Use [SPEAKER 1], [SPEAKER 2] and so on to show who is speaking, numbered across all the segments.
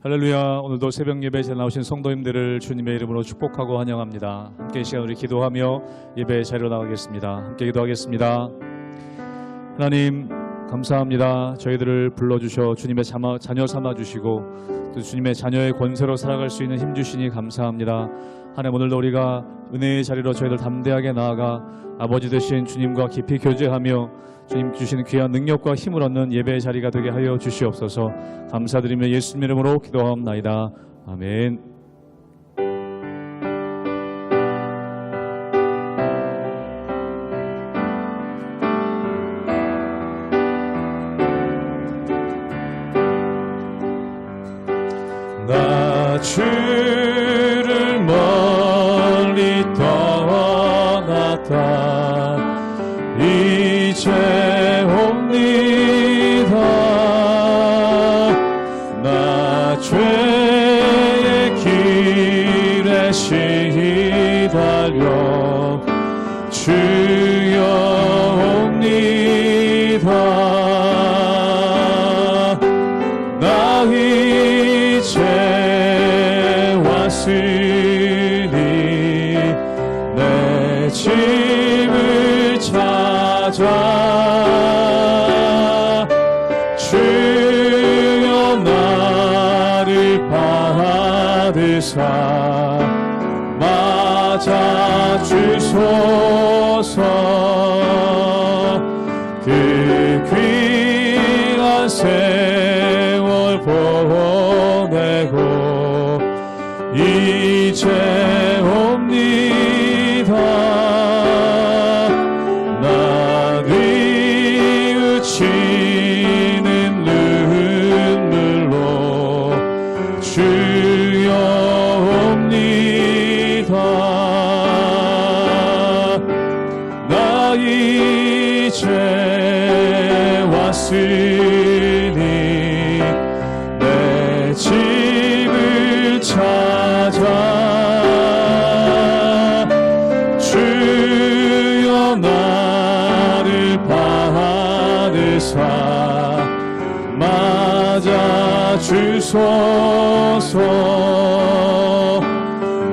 [SPEAKER 1] 할렐루야. 오늘도 새벽 예배에 나오신 성도님들을 주님의 이름으로 축복하고 환영합니다. 함께 이 시간 우리 기도하며 예배 자리로 나가겠습니다. 함께 기도하겠습니다. 하나님 감사합니다. 저희들을 불러주셔 주님의 자녀 삼아주시고 또 주님의 자녀의 권세로 살아갈 수 있는 힘 주시니 감사합니다. 하나님 오늘도 우리가 은혜의 자리로 저희들 담대하게 나아가 아버지 되신 주님과 깊이 교제하며 주님 주시는 귀한 능력과 힘을 얻는 예배의 자리가 되게 하여 주시옵소서. 감사드리며 예수님 이름으로 기도하옵나이다. 아멘. 나 주를 멀리 떠났다 이제 옵니다. 나 죄의 길에 시달려 주여 옵니다. 나 이제 왔으니 내 집을 찾아 주여 나를 받으사 맞아 주소서. 그 귀한 세월 보내고 이제 옵니다. 나를 뉘우치는 눈물로 주여 옵니다. 나 이제 왔으니 내 집을 찾아 주여 나를 받으사 맞아 주소서.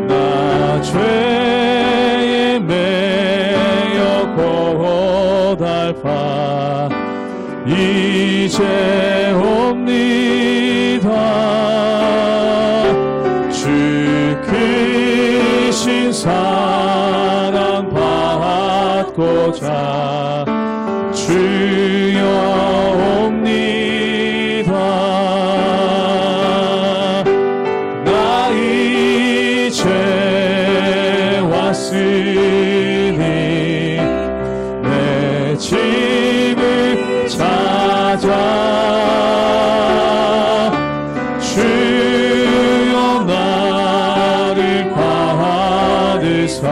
[SPEAKER 1] 나 죄에 매여 고달파 이제 옵니다. 주 크신 사랑 받고자 주여 옵니다. 나 이제 왔으니 내 집을 찾아 주여 나를 받으사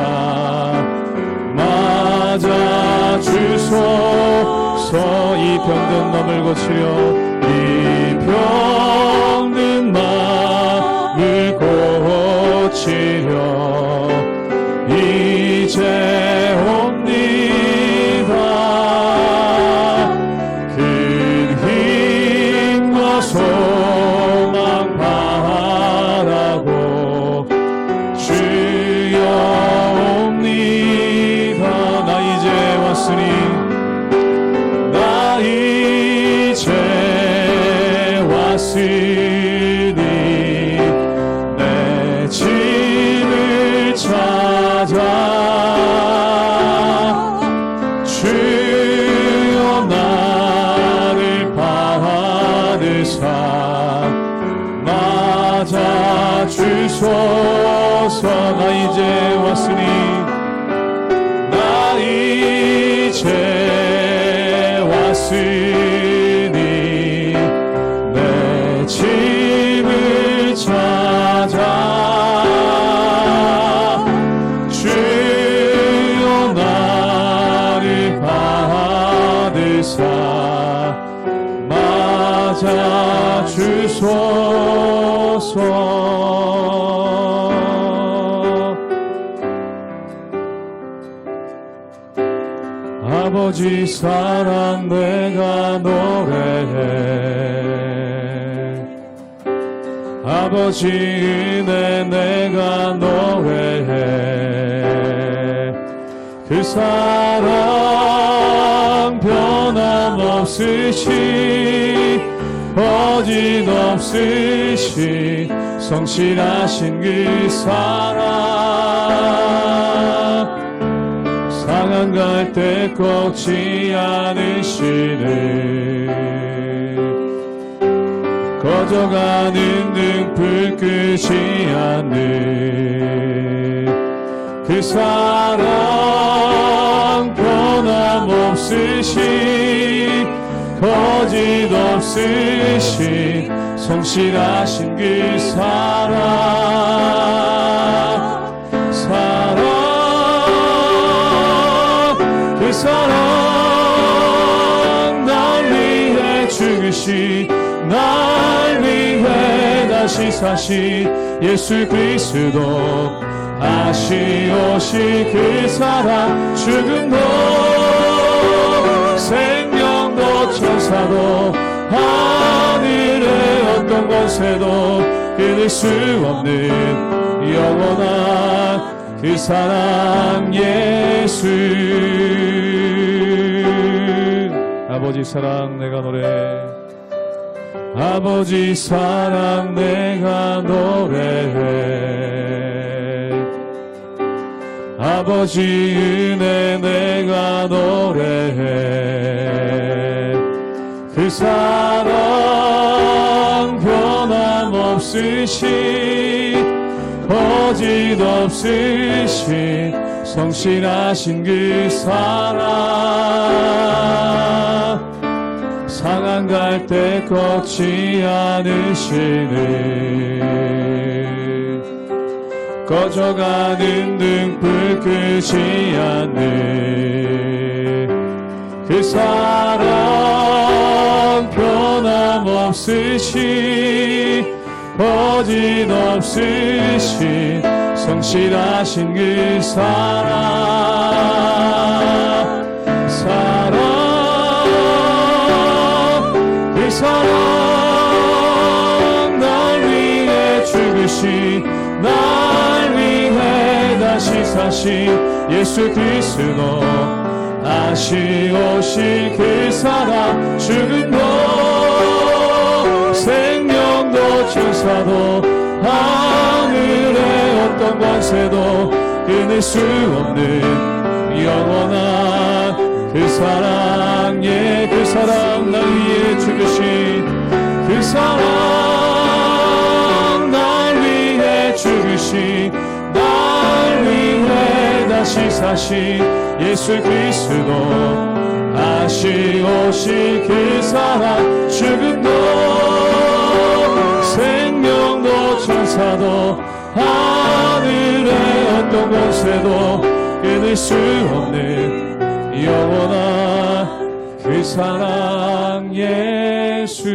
[SPEAKER 1] 맞아 주소서. 이 병든 마음을 고치려 이 병든 마음을 고치려 이제 옵니다. 큰 힘과 소망 바라고 주여 옵니다. 나 이제 왔으니 나 이제 왔으니 아버지 사랑 내가 노래해. 아버지 은혜 내가 노래해. 그 사랑 변함없으시 거짓없으시 성실하신 그 사랑 상한 갈 때 꺾지 않으시는 꺼져가는 등불 끄지 않는 그 사랑 변함없으시 거짓없으시 성실하신 그 사랑 그 사랑 날 위해 죽으시 날 위해 다시 사시 예수 그리스도 다시 오실 그 사랑 죽음도 생명도 천사도 하늘의 어떤 권세도 끊을 수 없는 영원한 그 사랑 예수. 아버지 사랑 내가 노래해. 아버지 사랑 내가 노래해. 아버지 은혜 내가 노래해. 그 사랑 변함없으시 거짓없으시 성실하신 그 사랑 상한 갈 때 꺾지 않으시는 꺼져가는 등불 끄지 않는 그 사랑 변함없으시 거짓없으시 성실하신 그 사랑 그 사랑 날 위해 죽으시 날 위해 다시 사신 예수 그리스도 다시 오실 그 사랑 죽음도 생명도 천사도 하늘의 어떤 권세도 끊을 수 없는 영원한 그 사랑 그 사랑 날 위해 죽으신 그 사랑 날 위해 죽으신 날 위해 다시 사신 예수 그리스도 다시 오실 그 사랑 죽음도 생명도 천사도 하늘의 어떤 권세도 끊을 수 없는 영원한 그 사랑 예수.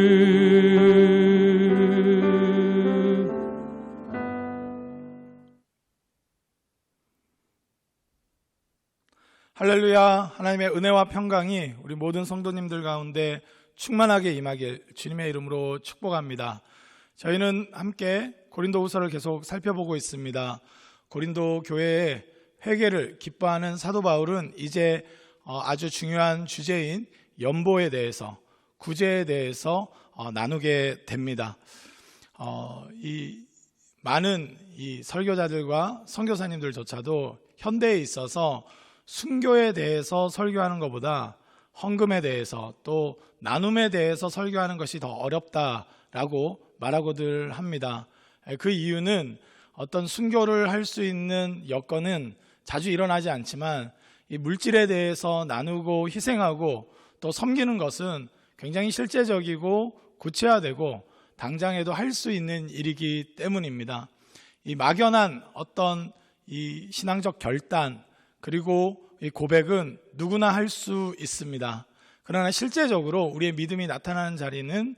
[SPEAKER 2] 할렐루야. 하나님의 은혜와 평강이 우리 모든 성도님들 가운데 충만하게 임하길 주님의 이름으로 축복합니다. 저희는 함께 고린도후서를 계속 살펴보고 있습니다. 고린도 교회의 회개를 기뻐하는 사도 바울은 이제 아주 중요한 주제인 연보에 대해서, 구제에 대해서 나누게 됩니다. 이 많은 이 설교자들과 선교사님들조차도 현대에 있어서 순교에 대해서 설교하는 것보다 헌금에 대해서 또 나눔에 대해서 설교하는 것이 더 어렵다라고 말하고들 합니다. 그 이유는 어떤 순교를 할 수 있는 여건은 자주 일어나지 않지만 이 물질에 대해서 나누고 희생하고 또 섬기는 것은 굉장히 실제적이고 구체화되고 당장에도 할 수 있는 일이기 때문입니다. 이 막연한 어떤 이 신앙적 결단 그리고 이 고백은 누구나 할 수 있습니다. 그러나 실제적으로 우리의 믿음이 나타나는 자리는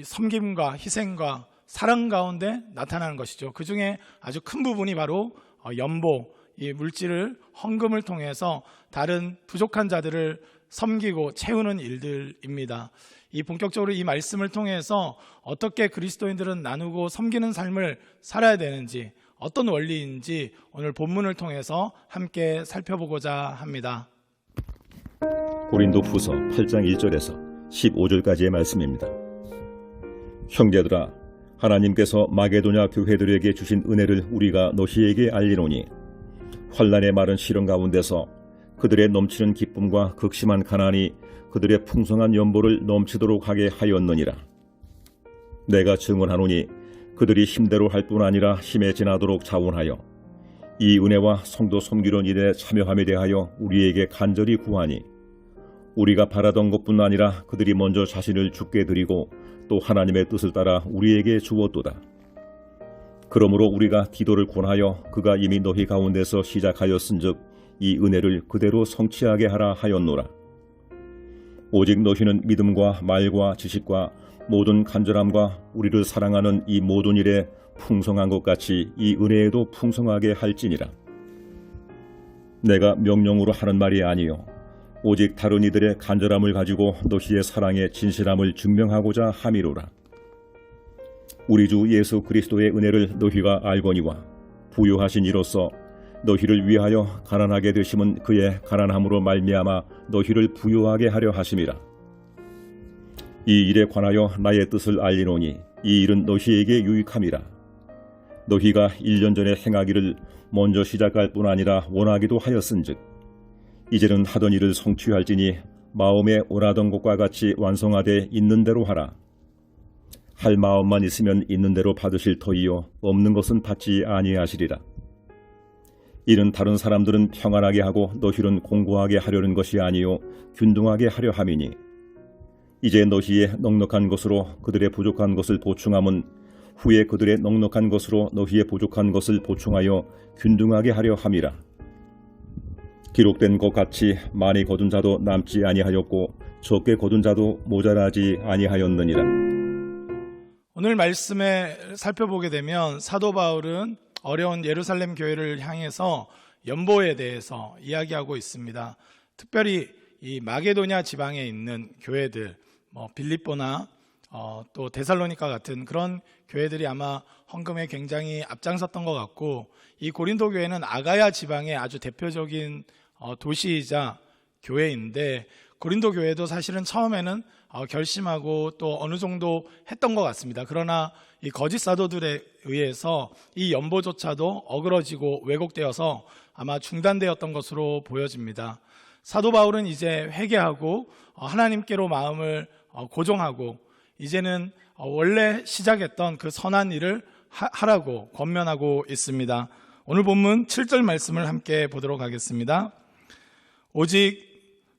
[SPEAKER 2] 섬김과 희생과 사랑 가운데 나타나는 것이죠. 그 중에 아주 큰 부분이 바로 연보, 이 물질을 헌금을 통해서 다른 부족한 자들을 섬기고 채우는 일들입니다. 이 본격적으로 이 말씀을 통해서 어떻게 그리스도인들은 나누고 섬기는 삶을 살아야 되는지, 어떤 원리인지 오늘 본문을 통해서 함께 살펴보고자 합니다.
[SPEAKER 3] 고린도후서 8장 1절에서 15절까지의 말씀입니다. 형제들아, 하나님께서 마게도냐 교회들에게 주신 은혜를 우리가 너희에게 알리노니 환난의 마른 시련 가운데서 그들의 넘치는 기쁨과 극심한 가난이 그들의 풍성한 연보를 넘치도록 하게 하였느니라. 내가 증언하노니 그들이 힘대로 할 뿐 아니라 힘에 지나도록 자원하여 이 은혜와 성도 섬기는 일에 참여함에 대하여 우리에게 간절히 구하니 우리가 바라던 것뿐 아니라 그들이 먼저 자신을 주께 드리고 또 하나님의 뜻을 따라 우리에게 주었도다. 그러므로 우리가 디도를 권하여 그가 이미 너희 가운데서 시작하였은즉 이 은혜를 그대로 성취하게 하라 하였노라. 오직 너희는 믿음과 말과 지식과 모든 간절함과 우리를 사랑하는 이 모든 일에 풍성한 것 같이 이 은혜에도 풍성하게 할지니라. 내가 명령으로 하는 말이 아니요 오직 다른 이들의 간절함을 가지고 너희의 사랑의 진실함을 증명하고자 함이로라. 우리 주 예수 그리스도의 은혜를 너희가 알거니와 부요하신 이로써 너희를 위하여 가난하게 되심은 그의 가난함으로 말미암아 너희를 부요하게 하려 하심이라. 이 일에 관하여 나의 뜻을 알리노니 이 일은 너희에게 유익함이라. 너희가 1년 전에 행하기를 먼저 시작할 뿐 아니라 원하기도 하였은즉 이제는 하던 일을 성취할지니 마음에 원하던 것과 같이 완성하되 있는 대로 하라. 할 마음만 있으면 있는 대로 받으실 터이요 없는 것은 받지 아니하시리라. 이는 다른 사람들은 평안하게 하고 너희는 공고하게 하려는 것이 아니요 균등하게 하려 함이니 이제 너희의 넉넉한 것으로 그들의 부족한 것을 보충함은 후에 그들의 넉넉한 것으로 너희의 부족한 것을 보충하여 균등하게 하려 함이라. 기록된 것 같이 많이 거둔 자도 남지 아니하였고 적게 거둔 자도 모자라지 아니하였느니라.
[SPEAKER 2] 오늘 말씀에 살펴보게 되면 사도 바울은 어려운 예루살렘 교회를 향해서 연보에 대해서 이야기하고 있습니다. 특별히 이 마게도냐 지방에 있는 교회들, 빌립보나 또 데살로니가 같은 그런 교회들이 아마 헌금에 굉장히 앞장섰던 것 같고, 이 고린도 교회는 아가야 지방의 아주 대표적인 도시이자 교회인데, 고린도 교회도 사실은 처음에는 결심하고 또 어느 정도 했던 것 같습니다. 그러나 이 거짓 사도들에 의해서 이 연보조차도 어그러지고 왜곡되어서 아마 중단되었던 것으로 보여집니다. 사도 바울은 이제 회개하고 하나님께로 마음을 고정하고 이제는 원래 시작했던 그 선한 일을 하라고 권면하고 있습니다. 오늘 본문 7절 말씀을 함께 보도록 하겠습니다. 오직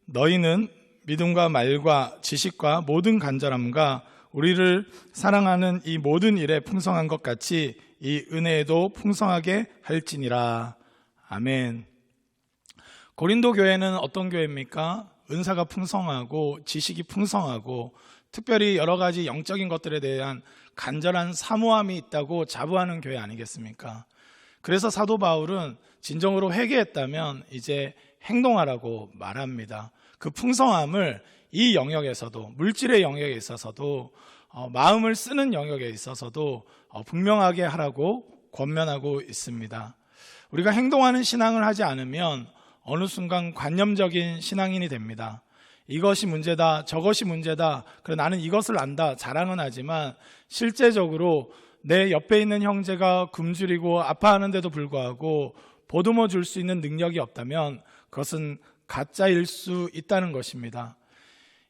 [SPEAKER 2] 너희는 믿음과 말과 지식과 모든 간절함과 우리를 사랑하는 이 모든 일에 풍성한 것 같이 이 은혜에도 풍성하게 할지니라. 아멘. 고린도 교회는 어떤 교회입니까? 은사가 풍성하고 지식이 풍성하고 특별히 여러 가지 영적인 것들에 대한 간절한 사모함이 있다고 자부하는 교회 아니겠습니까? 그래서 사도 바울은 진정으로 회개했다면 이제 행동하라고 말합니다. 그 풍성함을 이 영역에서도, 물질의 영역에 있어서도, 마음을 쓰는 영역에 있어서도 분명하게 하라고 권면하고 있습니다. 우리가 행동하는 신앙을 하지 않으면 어느 순간 관념적인 신앙인이 됩니다. 이것이 문제다, 저것이 문제다, 그래 나는 이것을 안다 자랑은 하지만 실제적으로 내 옆에 있는 형제가 굶주리고 아파하는데도 불구하고 보듬어 줄 수 있는 능력이 없다면 그것은 가짜일 수 있다는 것입니다.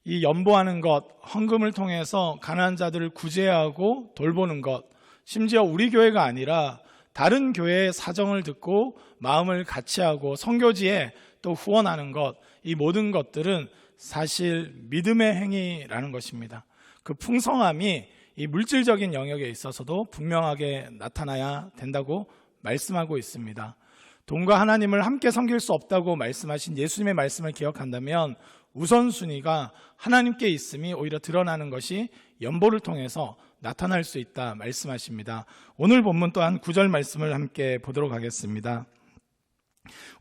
[SPEAKER 2] 이 연보하는 것, 헌금을 통해서 가난한 자들을 구제하고 돌보는 것, 심지어 우리 교회가 아니라 다른 교회의 사정을 듣고 마음을 같이하고 선교지에 또 후원하는 것, 이 모든 것들은 사실 믿음의 행위라는 것입니다. 그 풍성함이 이 물질적인 영역에 있어서도 분명하게 나타나야 된다고 말씀하고 있습니다. 돈과 하나님을 함께 섬길 수 없다고 말씀하신 예수님의 말씀을 기억한다면 우선순위가 하나님께 있음이 오히려 드러나는 것이 연보를 통해서 나타날 수 있다 말씀하십니다. 오늘 본문 또한 9절 말씀을 함께 보도록 하겠습니다.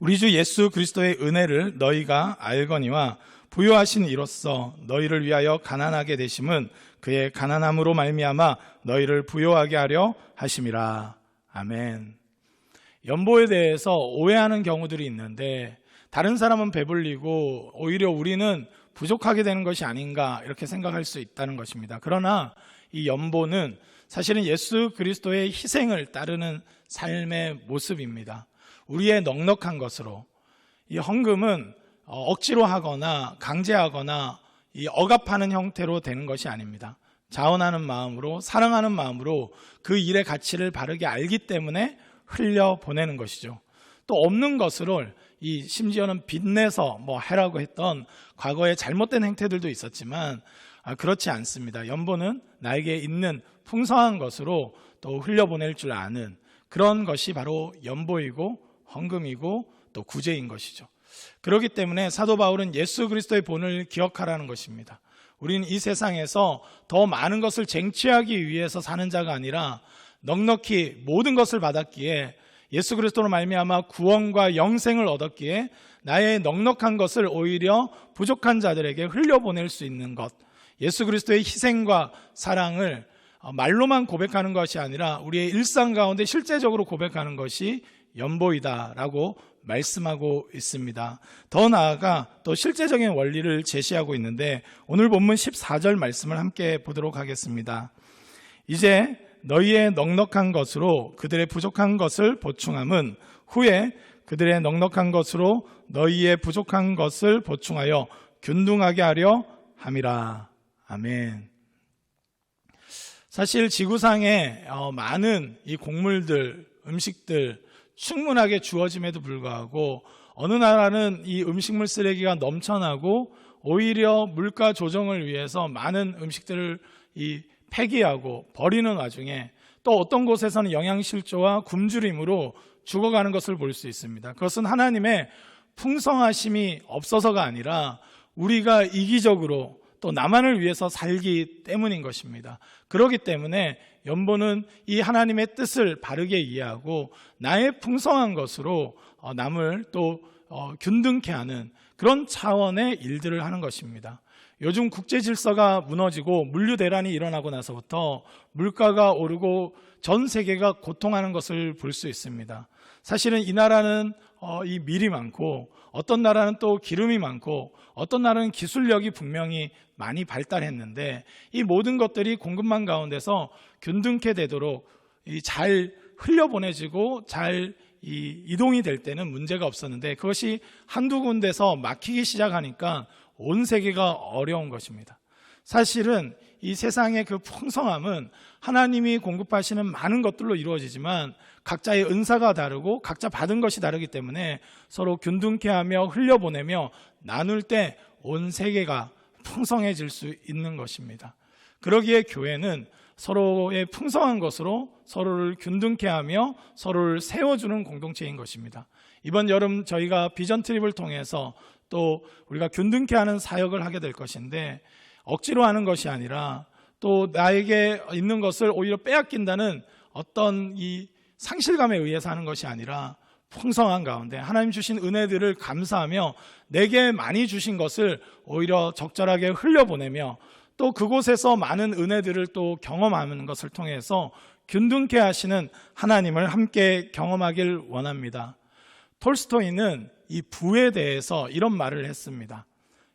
[SPEAKER 2] 우리 주 예수 그리스도의 은혜를 너희가 알거니와 부요하신 이로써 너희를 위하여 가난하게 되심은 그의 가난함으로 말미암아 너희를 부요하게 하려 하심이라. 아멘. 연보에 대해서 오해하는 경우들이 있는데 다른 사람은 배불리고 오히려 우리는 부족하게 되는 것이 아닌가 이렇게 생각할 수 있다는 것입니다. 그러나 이 연보는 사실은 예수 그리스도의 희생을 따르는 삶의 모습입니다. 우리의 넉넉한 것으로, 이 헌금은 억지로 하거나 강제하거나 이 억압하는 형태로 되는 것이 아닙니다. 자원하는 마음으로, 사랑하는 마음으로 그 일의 가치를 바르게 알기 때문에 흘려보내는 것이죠. 또 없는 것으로 심지어는 빚내서 해라고 했던 과거의 잘못된 행태들도 있었지만 그렇지 않습니다. 연보는 나에게 있는 풍성한 것으로 또 흘려보낼 줄 아는 그런 것이 바로 연보이고 헌금이고 또 구제인 것이죠. 그렇기 때문에 사도 바울은 예수 그리스도의 본을 기억하라는 것입니다. 우리는 이 세상에서 더 많은 것을 쟁취하기 위해서 사는 자가 아니라 넉넉히 모든 것을 받았기에 예수 그리스도로 말미암아 구원과 영생을 얻었기에 나의 넉넉한 것을 오히려 부족한 자들에게 흘려보낼 수 있는 것, 예수 그리스도의 희생과 사랑을 말로만 고백하는 것이 아니라 우리의 일상 가운데 실제적으로 고백하는 것이 연보이다라고 말씀하고 있습니다. 더 나아가 또 실제적인 원리를 제시하고 있는데 오늘 본문 14절 말씀을 함께 보도록 하겠습니다. 이제 너희의 넉넉한 것으로 그들의 부족한 것을 보충함은 후에 그들의 넉넉한 것으로 너희의 부족한 것을 보충하여 균등하게 하려 함이라. 아멘. 사실 지구상에 많은 이 곡물들, 음식들 충분하게 주어짐에도 불구하고 어느 나라는 이 음식물 쓰레기가 넘쳐나고 오히려 물가 조정을 위해서 많은 음식들을 폐기하고 버리는 와중에 또 어떤 곳에서는 영양실조와 굶주림으로 죽어가는 것을 볼 수 있습니다. 그것은 하나님의 풍성하심이 없어서가 아니라 우리가 이기적으로 또 나만을 위해서 살기 때문인 것입니다. 그렇기 때문에 연보는 이 하나님의 뜻을 바르게 이해하고 나의 풍성한 것으로 남을 또 균등케 하는 그런 차원의 일들을 하는 것입니다. 요즘 국제 질서가 무너지고 물류 대란이 일어나고 나서부터 물가가 오르고 전 세계가 고통하는 것을 볼 수 있습니다. 사실은 이 나라는 이 밀이 많고 어떤 나라는 또 기름이 많고 어떤 나라는 기술력이 분명히 많이 발달했는데 이 모든 것들이 공급망 가운데서 균등케 되도록 잘 흘려보내지고 잘 이동이 될 때는 문제가 없었는데 그것이 한두 군데서 막히기 시작하니까 온 세계가 어려운 것입니다. 사실은 이 세상의 그 풍성함은 하나님이 공급하시는 많은 것들로 이루어지지만 각자의 은사가 다르고 각자 받은 것이 다르기 때문에 서로 균등케 하며 흘려보내며 나눌 때 온 세계가 풍성해질 수 있는 것입니다. 그러기에 교회는 서로의 풍성한 것으로 서로를 균등케 하며 서로를 세워주는 공동체인 것입니다. 이번 여름 저희가 비전 트립을 통해서 또 우리가 균등케 하는 사역을 하게 될 것인데 억지로 하는 것이 아니라 또 나에게 있는 것을 오히려 빼앗긴다는 어떤 이 상실감에 의해서 하는 것이 아니라 풍성한 가운데 하나님 주신 은혜들을 감사하며 내게 많이 주신 것을 오히려 적절하게 흘려보내며 또 그곳에서 많은 은혜들을 또 경험하는 것을 통해서 균등케 하시는 하나님을 함께 경험하길 원합니다. 톨스토이는 이 부에 대해서 이런 말을 했습니다.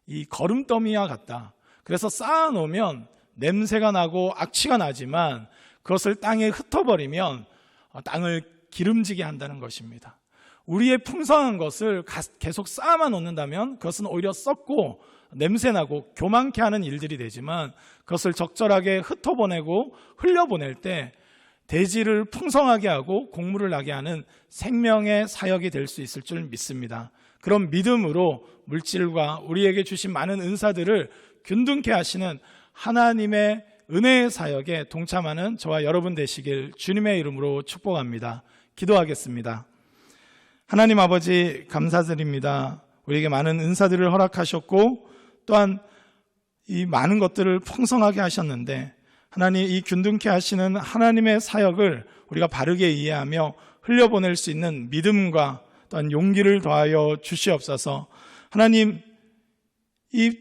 [SPEAKER 2] 이 거름더미와 같다. 그래서 쌓아놓으면 냄새가 나고 악취가 나지만 그것을 땅에 흩어버리면 땅을 기름지게 한다는 것입니다. 우리의 풍성한 것을 계속 쌓아만 놓는다면 그것은 오히려 썩고 냄새나고 교만케 하는 일들이 되지만 그것을 적절하게 흩어보내고 흘려보낼 때 대지를 풍성하게 하고 곡물을 나게 하는 생명의 사역이 될 수 있을 줄 믿습니다. 그런 믿음으로 물질과 우리에게 주신 많은 은사들을 균등케 하시는 하나님의 은혜의 사역에 동참하는 저와 여러분 되시길 주님의 이름으로 축복합니다. 기도하겠습니다. 하나님 아버지 감사드립니다. 우리에게 많은 은사들을 허락하셨고 또한 이 많은 것들을 풍성하게 하셨는데 하나님 이 균등케 하시는 하나님의 사역을 우리가 바르게 이해하며 흘려보낼 수 있는 믿음과 또한 용기를 더하여 주시옵소서. 하나님, 이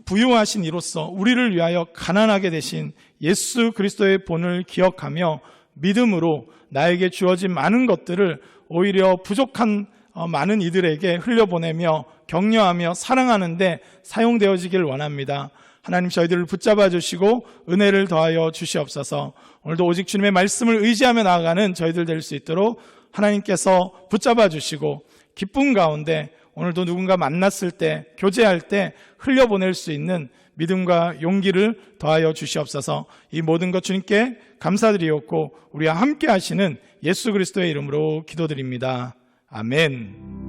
[SPEAKER 2] 부유하신 이로써 우리를 위하여 가난하게 되신 예수 그리스도의 본을 기억하며 믿음으로 나에게 주어진 많은 것들을 오히려 부족한 많은 이들에게 흘려보내며 격려하며 사랑하는데 사용되어지길 원합니다. 하나님, 저희들을 붙잡아 주시고 은혜를 더하여 주시옵소서. 오늘도 오직 주님의 말씀을 의지하며 나아가는 저희들 될 수 있도록 하나님께서 붙잡아 주시고 기쁨 가운데 오늘도 누군가 만났을 때, 교제할 때 흘려보낼 수 있는 믿음과 용기를 더하여 주시옵소서. 이 모든 것 주님께 감사드리옵고 우리와 함께 하시는 예수 그리스도의 이름으로 기도드립니다. 아멘.